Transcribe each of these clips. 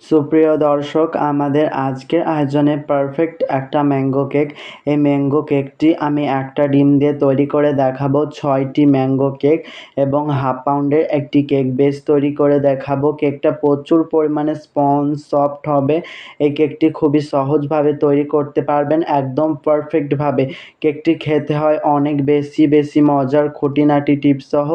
সুপ্রিয় দর্শক, আমাদের আজকের আয়োজনে পারফেক্ট একটা ম্যাঙ্গো কেক। এই ম্যাঙ্গো কেকটি আমি একটা ডিম দিয়ে তৈরি করে দেখাবো, 6টি ম্যাঙ্গো কেক এবং হাফ পাউন্ডের একটি কেক বেস তৈরি করে দেখাবো। কেকটা প্রচুর পরিমাণে স্পঞ্জ সফট হবে। এই কেকটি খুবই সহজভাবে তৈরি করতে পারবেন, একদম পারফেক্টভাবে। কেকটি খেতে হয় অনেক বেশি মজার। খুঁটিনাটি টিপস সহ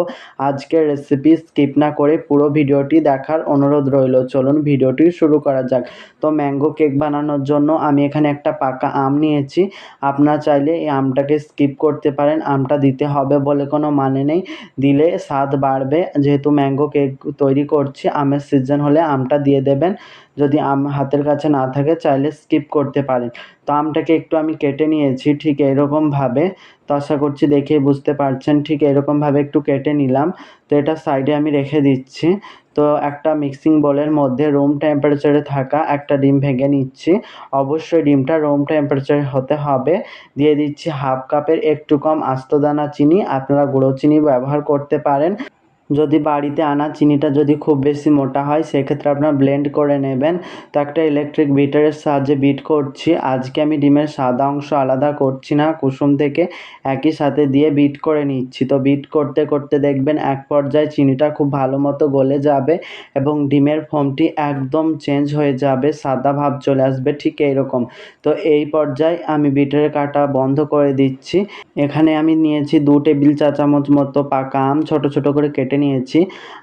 আজকের রেসিপি স্কিপ না করে পুরো ভিডিওটি দেখার অনুরোধ রইল। চলুন ভিডিওটি শুরু করা যাক। তো ম্যাঙ্গো কেক বানানোর জন্য আমি এখানে একটা পাকা আম নিয়েছি। আপনারা চাইলে এই আমটাকে স্কিপ করতে পারেন, আমটা দিতে হবে বলে কোনো মানে নেই, দিলে স্বাদ বাড়বে। যেহেতু ম্যাঙ্গো কেক তৈরি করছি, আমের সিজন হলে আমটা দিয়ে দেবেন। যদি আম হাতের কাছে না থাকে চাইলে স্কিপ করতে পারেন। তো আমটাকে একটু আমি কেটে নিয়েছি ঠিক এরকমভাবে। তো আশা করছি দেখেই বুঝতে পারছেন, ঠিক এরকমভাবে একটু কেটে নিলাম। তো এটা সাইডে আমি রেখে দিচ্ছি। তো একটা মিক্সিং বোলের মধ্যে রুম টেম্পারেচারে থাকা একটা ডিম ভেঙে নিচ্ছি। অবশ্যই ডিমটা রুম টেম্পারেচারে হতে হবে। দিয়ে দিচ্ছি হাফ কাপের একটু কম আস্ত দানা চিনি, আপনারা গুঁড়ো চিনি ব্যবহার করতে পারেন। যদি বাড়িতে আনা চিনিটা যদি খুব বেশি মোটা হয় সেক্ষেত্রে আপনারা ব্লেন্ড করে নেবেন। তো একটা ইলেকট্রিক বিটারের সাহায্যে বিট করছি। আজকে আমি ডিমের সাদা অংশ আলাদা করছি না, কুসুম থেকে একই সাথে দিয়ে বিট করে নিচ্ছি। তো বিট করতে করতে দেখবেন এক পর্যায়ে চিনিটা খুব ভালো মতো গলে যাবে এবং ডিমের ফোমটি একদম চেঞ্জ হয়ে যাবে, সাদা ভাব চলে আসবে ঠিক এইরকম। তো এই পর্যায়ে আমি বিটারের কাটা বন্ধ করে দিচ্ছি। এখানে আমি নিয়েছি 2 টেবিল চা চামচ মতো পাকা আম, ছোট ছোট করে কেটে নিয়েছি।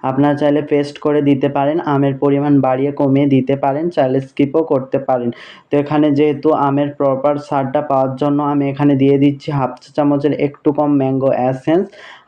আপনারা চাইলে পেস্ট করে দিতে পারেন, আমের পরিমাণ বাড়িয়ে কমিয়ে দিতে পারেন, চাইলে স্কিপও করতে পারেন। তো এখানে যেহেতু আমের প্রপার স্বাদটা পাওয়ার জন্য আমি এখানে দিয়ে দিচ্ছি হাফ চা চামচের একটু কম ম্যাঙ্গো এসেন্স।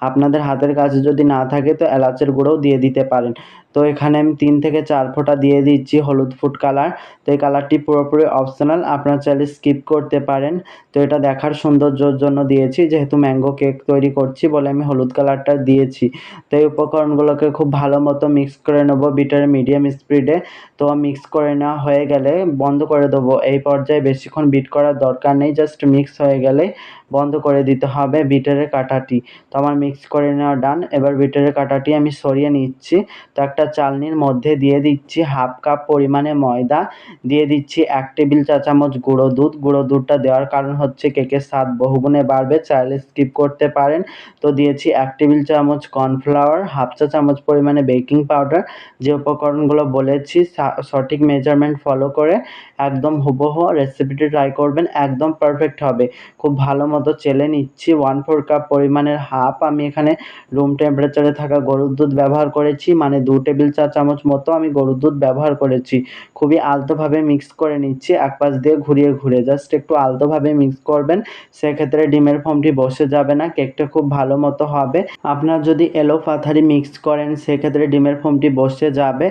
আপনাদের হাতের কাছে যদি না থাকে তো এলাচের গুঁড়োও দিয়ে দিতে পারেন। তো এখানে আমি 3 থেকে 4 ফোঁটা দিয়ে দিচ্ছি হলুদ ফুড কালার। তো এই কালারটি পুরোপুরি অপশনাল, আপনারা চাইলে স্কিপ করতে পারেন। তো এটা দেখার সৌন্দর্যের জন্য দিয়েছি, যেহেতু ম্যাঙ্গো কেক তৈরি করছি বলে আমি হলুদ কালারটা দিয়েছি। তো এই উপকরণগুলোকে খুব ভালো মতো মিক্স করে নেবো বিটারে মিডিয়াম স্পিডে। তো মিক্স করে নেওয়া হয়ে গেলে বন্ধ করে দেবো। এই পর্যায়ে বেশিক্ষণ বিট করার দরকার নেই, জাস্ট মিক্স হয়ে গেলেই বন্ধ করে দিতে হবে বিটারের কাঁটাটি। তো আমার মিক্স করে নেওয়া ডান। এবার বিটারের কাঁটাটি আমি সরিয়ে নিচ্ছি। তো একটা চালনির মধ্যে দিয়ে দিচ্ছি হাফ কাপ পরিমাণে ময়দা, দিয়ে দিচ্ছি 1 টেবিল চা চামচ গুঁড়ো দুধ। গুঁড়ো দুধটা দেওয়ার কারণ হচ্ছে কেকের স্বাদ বহুগুণে বাড়বে, চাইলে স্কিপ করতে পারেন। তো দিয়েছি 1 টেবিল চামচ কর্নফ্লাওয়ার, হাফ চা চামচ পরিমাণে বেকিং পাউডার। যে উপকরণগুলো বলেছি সঠিক মেজারমেন্ট ফলো করে একদম হুবহু রেসিপিটি ট্রাই করবেন, একদম পারফেক্ট হবে। খুব ভালো মতো চেলে নিচ্ছি। 1/4 কাপ পরিমাণের হাফ আমি এখানে রুম টেম্পারেচারে থাকা গরুর দুধ ব্যবহার করেছি, মানে 2 টেবিল চা চামচ মতো আমি গরুর দুধ ব্যবহার করেছি। খুবই আলতোভাবে মিক্স করে নিচ্ছি, এক পাশ দিয়ে ঘুরিয়ে ঘুরে জাস্ট একটু আলতোভাবে মিক্স করবেন, সেক্ষেত্রে ডিমের ফোমটি বসে যাবে না, কেকটা খুব ভালো মতো হবে। আপনার যদি এলো পাথারি মিক্স করেন সেক্ষেত্রে ডিমের ফোমটি বসে যাবে।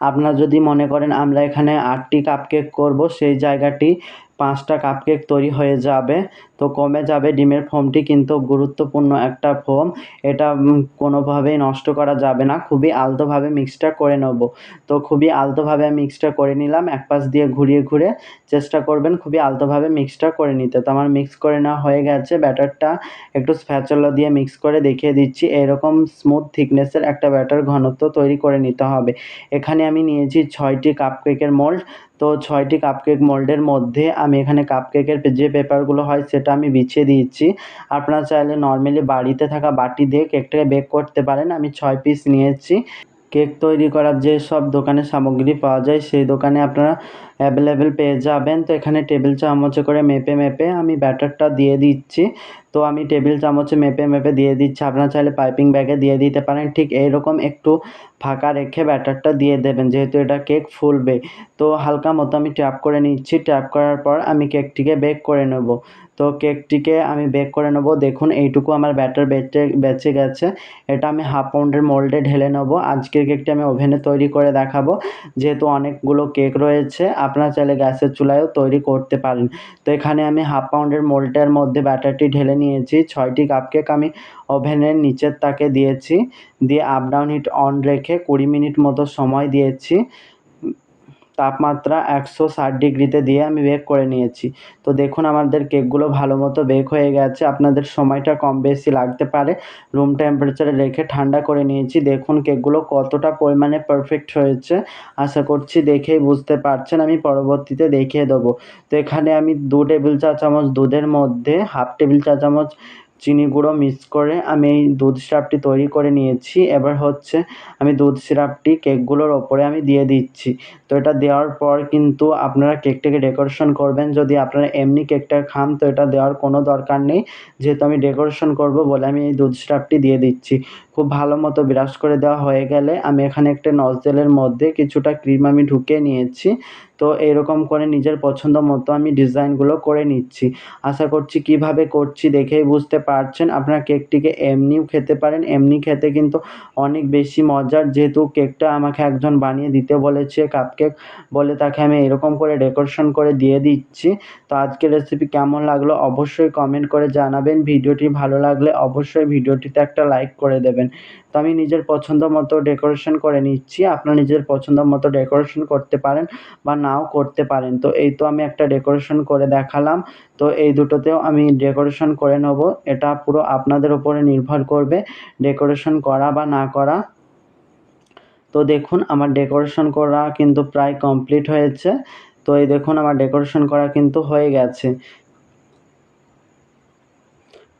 আপনার যদি মনে করেন আমরা এখানে 8টি কাপ কেক করব, সেই জায়গাটি 5টা কাপ কেক তৈরি হয়ে যাবে। তো কমে যাবে ডিমের ফোমটি, কিন্তু গুরুত্বপূর্ণ একটা ফোম, এটা কোনোভাবেই নষ্ট করা যাবে না। খুবই আলতোভাবে মিক্সটা করে নেব। তো খুবই আলতোভাবে আমি মিক্সটা করে নিলাম, এক পাশ দিয়ে ঘুরিয়ে ঘুরে চেষ্টা করবেন খুবই আলতোভাবে মিক্সটা করে নিতে। তো আমার মিক্স করে নেওয়া হয়ে গেছে। ব্যাটারটা একটু স্প্যাচুলা দিয়ে মিক্স করে দেখিয়ে দিচ্ছি, এরকম স্মুথ থিকনেসের একটা ব্যাটার ঘনত্ব তৈরি করে নিতে হবে। এখানে আমি নিয়েছি 6টি কাপ কেকের মোল্ড। তো 6টি কাপ কেক মোল্ডের মধ্যে আমি এখানে কাপ কেকের যে পেপারগুলো হয় সেটা আমি বিছিয়ে দিয়েছি। আপনারা চাইলে নর্মালি বাড়িতে থাকা বাটি দিয়ে কেকটাকে বেক করতে পারেন। আমি 6 পিস নিয়েছি। কেক তৈরি করার যে সব দোকানে সামগ্রী পাওয়া যায় সেই দোকানে আপনারা অ্যাভেলেবেল পেয়ে যাবেন। তো এখানে টেবিল চামচে করে মেপে মেপে আমি ব্যাটারটা দিয়ে দিচ্ছি। তো আমি টেবিল চামচে মেপে মেপে দিয়ে দিচ্ছি, আপনারা চাইলে পাইপিং ব্যাগে দিয়ে দিতে পারেন। ঠিক এইরকম একটু ফাঁকা রেখে ব্যাটারটা দিয়ে দেবেন, যেহেতু এটা কেক ফুলবে। তো হালকা মতো আমি ট্যাপ করে নিচ্ছি, ট্যাপ করার পর আমি কেকটিকে বেক করে নেব। তো কেকটিকে আমি বেক করে নেব। দেখুন এইটুকু আমার ব্যাটার বেঁচে গেছে। এটা আমি হাফ পাউন্ডের মোল্ডে ঢেলে নেব। আজকের কেকটি আমি ওভেনে তৈরি করে দেখাবো, যেহেতু অনেকগুলো কেক রয়েছে আপনারা চাইলে গ্যাসের চুলায়ও তৈরি করতে পারেন। তো এখানে আমি হাফ পাউন্ডের মোল্ডের মধ্যে ব্যাটারটি ঢেলে নিয়েছি। 6টি কাপ কেক আমি ওভেনের নিচের তাকে দিয়েছি, দিয়ে আপ ডাউন হিট অন রেখে 20 মিনিট মতো সময় দিয়েছি। তাপমাত্রা 160 ডিগ্রিতে দিয়ে আমি বেক করে নিয়েছি। তো দেখুন আমাদের কেকগুলো ভালো মতো বেক হয়ে গেছে। আপনাদের সময়টা কম বেশি লাগতে পারে। রুম টেম্পারেচারে রেখে ঠান্ডা করে নিয়েছি। দেখুন কেকগুলো কতটা পরিমাণে পারফেক্ট হয়েছে। আশা করছি দেখেই বুঝতে পারছেন। আমি পরবর্তীতে দেখিয়ে দেবো। তো এখানে আমি 2 টেবিল চা চামচ দুধের মধ্যে হাফ টেবিল চা চামচ চিনি গুঁড়ো মিক্স করে আমি এই দুধ সিরাপটি তৈরি করে নিয়েছি। এবার হচ্ছে আমি দুধ সিরাপটি কেকগুলোর ওপরে আমি দিয়ে দিচ্ছি। তো এটা দেওয়ার পর কিন্তু আপনারা কেকটাকে ডেকোরেশন করবেন। যদি আপনারা এমনি কেকটা খান তো এটা দেওয়ার কোনো দরকার নেই। যেহেতু আমি ডেকোরেশন করব বলে আমি এই দুধ সিরাপটি দিয়ে দিচ্ছি। খুব ভালো মতো ব্রাশ করে দেওয়া হয়ে গেলে আমি এখানে একটা নজলের মধ্যে কিছুটা ক্রিম আমি ঢুকিয়ে নিয়েছি। তো এরকম করে নিজের পছন্দ মতো আমি ডিজাইনগুলো করে নিচ্ছি। আশা করছি কীভাবে করছি দেখেই বুঝতে পারছেন। আপনারা কেকটিকে এমনিও খেতে পারেন। এমনি খেতে কিন্তু অনেক বেশি মজার। যেহেতু কেকটা আমাকে একজন বানিয়ে দিতে বলেছে কাপকেক বলে তাকে আমি এরকম করে ডেকোরেশন করে দিয়ে দিচ্ছি। তো আজকের রেসিপি কেমন লাগলো অবশ্যই কমেন্ট করে জানাবেন। ভিডিওটি ভালো লাগলে অবশ্যই ভিডিওটিতে একটা লাইক করে দেবেন। তো আমি নিজের পছন্দ মতো ডেকোরেশন করে নিচ্ছি। আপনারা নিজের পছন্দ মতো ডেকোরেশন করতে পারেন বা নাও করতে পারেন। তো এই তো আমি একটা ডেকোরেশন করে দেখালাম। তো এই দুটোতেও আমি ডেকোরেশন করে নেব। এটা পুরো আপনাদের উপরে নির্ভর করবে ডেকোরেশন করা বা না করা। তো দেখুন আমার ডেকোরেশন করা কিন্তু প্রায় কমপ্লিট হয়েছে। তো এই দেখুন আমার ডেকোরেশন করা কিন্তু হয়ে গেছে।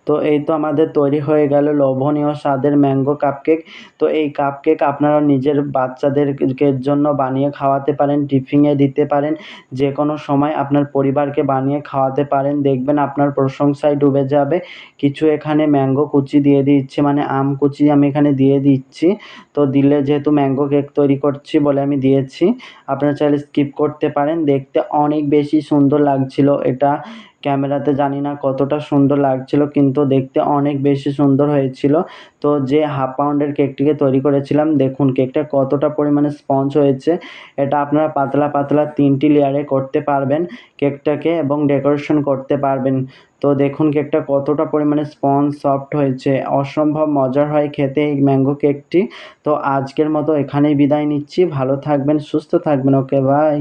তো এই তো আমাদের তৈরি হয়ে গেল লোভনীয় স্বাদের ম্যাঙ্গো কাপকেক। তো এই কাপকেক আপনারা নিজের বাচ্চাদেরকে জন্য বানিয়ে খাওয়াতে পারেন, টিফিনে দিতে পারেন। যে কোনো সময় আপনার পরিবারকে বানিয়ে খাওয়াতে পারেন। দেখবেন আপনার প্রশংসায় ডুবে যাবে। কিছু এখানে ম্যাঙ্গো কুচি দিয়ে দিচ্ছি, মানে আম কুচি আমি এখানে দিয়ে দিচ্ছি। তো দিলে যেহেতু ম্যাঙ্গো কেক তৈরি করছি বলে আমি দিয়েছি। আপনারা চাইলে স্কিপ করতে পারেন। দেখতে অনেক বেশি সুন্দর লাগছিল এটা। ক্যামেরাতে জানি না কতটা সুন্দর লাগছিল কিন্তু দেখতে অনেক বেশি সুন্দর হয়েছিল। তো যে হাফ পাউন্ডের কেকটিকে তৈরি করেছিলাম দেখুন কেকটা কতটা পরিমাণে স্পঞ্জ হয়েছে। এটা আপনারা পাতলা পাতলা 3টি লেয়ারে করতে পারবেন কেকটাকে এবং ডেকোরেশন করতে পারবেন। তো দেখুন কেকটা কতটা পরিমাণে স্পঞ্জ সফট হয়েছে। অসম্ভব মজার হয় খেতে এই ম্যাঙ্গো কেকটি। তো আজকের মতো এখানেই বিদায় নিচ্ছি। ভালো থাকবেন, সুস্থ থাকবেন। Okay bye.